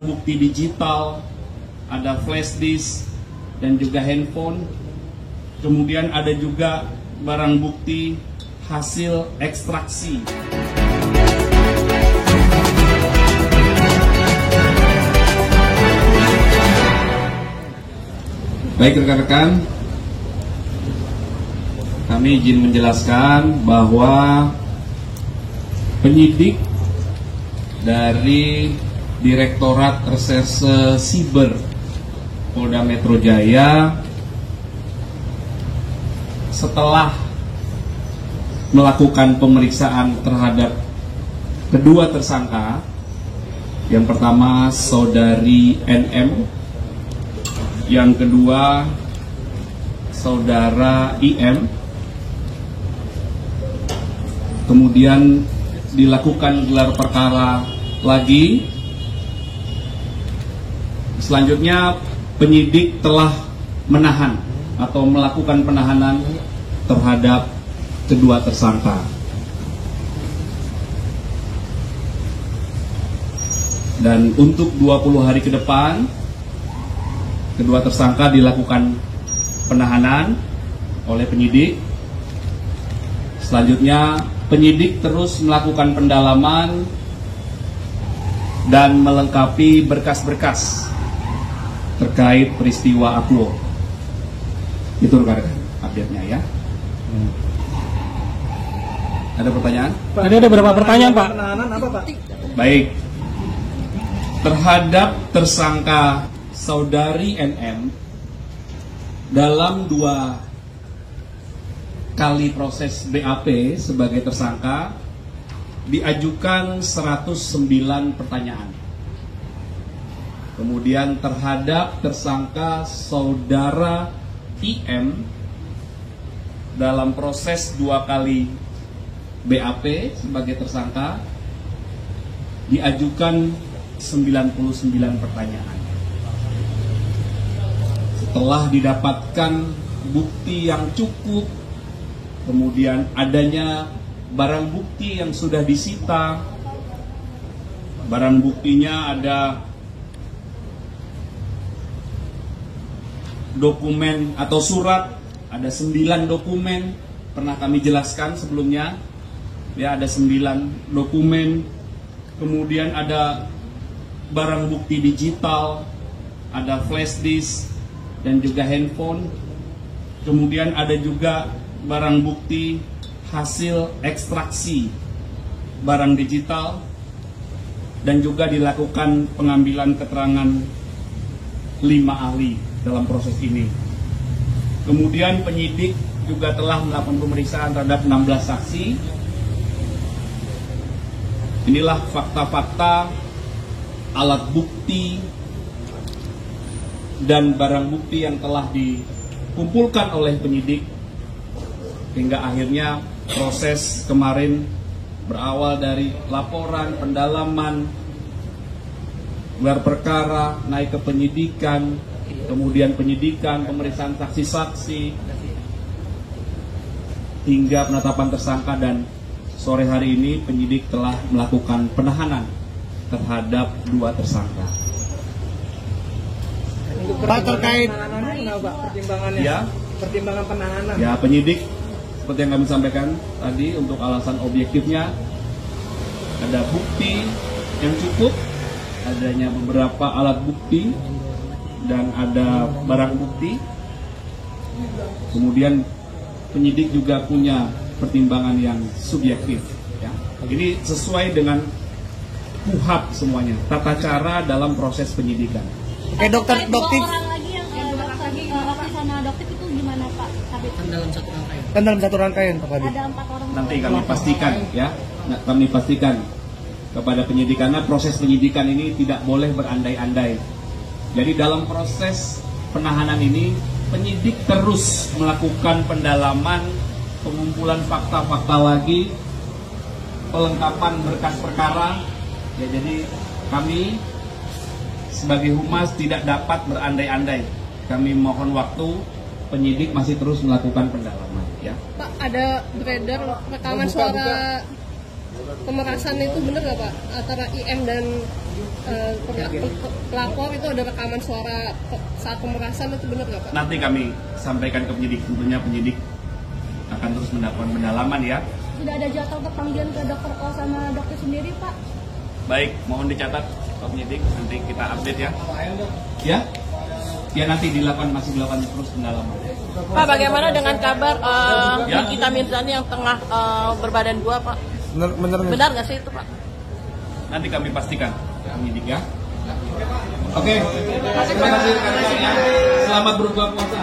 bukti digital, ada flash disk, dan juga handphone. Kemudian ada juga barang bukti hasil ekstraksi. Baik rekan-rekan, kami izin menjelaskan bahwa penyidik dari Direktorat Reserse Siber Polda Metro Jaya setelah melakukan pemeriksaan terhadap kedua tersangka, yang pertama saudari NM, yang kedua saudara IM, kemudian dilakukan gelar perkara lagi. Selanjutnya penyidik telah menahan atau melakukan penahanan terhadap kedua tersangka. Dan untuk 20 hari ke depan, kedua tersangka dilakukan penahanan oleh penyidik. Selanjutnya penyidik terus melakukan pendalaman dan melengkapi berkas-berkas terkait peristiwa Akuo. Itu rekan-rekan update-nya ya. Ada pertanyaan? Pak, ada beberapa pertanyaan, Pak. Penahanan apa, Pak? Baik. Terhadap tersangka saudari NM, dalam 2 kali proses BAP sebagai tersangka diajukan 109 pertanyaan. Kemudian terhadap tersangka saudara IM dalam proses 2 kali BAP sebagai tersangka diajukan 99 pertanyaan. Setelah didapatkan bukti yang cukup, kemudian adanya barang bukti yang sudah disita. Barang buktinya ada dokumen atau surat, ada 9 dokumen, pernah kami jelaskan sebelumnya. Ya, ada 9 dokumen. Kemudian ada barang bukti digital, ada flash disk, dan juga handphone. Kemudian ada juga barang bukti hasil ekstraksi barang digital, dan juga dilakukan pengambilan keterangan 5 ahli dalam proses ini. Kemudian penyidik juga telah melakukan pemeriksaan terhadap 16 saksi. Inilah fakta-fakta, alat bukti, dan barang bukti yang telah dikumpulkan oleh penyidik hingga akhirnya proses kemarin berawal dari laporan, pendalaman, gelar perkara, naik ke penyidikan, kemudian penyidikan, pemeriksaan saksi-saksi, hingga penetapan tersangka, dan sore hari ini penyidik telah melakukan penahanan terhadap 2 tersangka. Pak, terkait pertimbangannya? Ya, Pertimbangan penahanan. ya penyidik seperti yang kami sampaikan tadi, untuk alasan objektifnya ada bukti yang cukup, adanya beberapa alat bukti, dan ada barang bukti. Kemudian penyidik juga punya pertimbangan yang subjektif. Ya. Ini sesuai dengan KUHAP semuanya, tata cara dalam proses penyidikan. Oke, dokter. Orang lagi yang Rocky sama dokter itu gimana Pak? Kan dalam satu rangkaian, Pak Kadif. Ada 4 orang. Nanti kami pastikan ya, kami pastikan kepada penyidik, karena proses penyidikan ini tidak boleh berandai-andai. Jadi dalam proses penahanan ini penyidik terus melakukan pendalaman, pengumpulan fakta-fakta lagi, pelengkapan berkas perkara. Ya, jadi kami sebagai humas tidak dapat berandai-andai. Kami mohon waktu, penyidik masih terus melakukan pendalaman. Ya. Pak, ada beredar rekaman suara pemerasan itu bener nggak Pak? Antara IM dan pelapor itu ada rekaman suara saat pemerasan itu bener nggak Pak? Nanti kami sampaikan ke penyidik, tentunya penyidik akan terus melakukan pendalaman ya. Sudah ada jadwal pemanggilan ke dokter O sama dokter sendiri Pak? Baik, mohon dicatat Pak penyidik, nanti kita update ya. Ya? Ya nanti masih dilakukan terus pendalaman. Pak, bagaimana dengan kabar Ya. Nikita Mirzani yang tengah berbadan 2, Pak? Benar nggak sih itu, Pak? Nanti kami pastikan penyidik ya. Oke, terima kasih. Selamat berbuka puasa.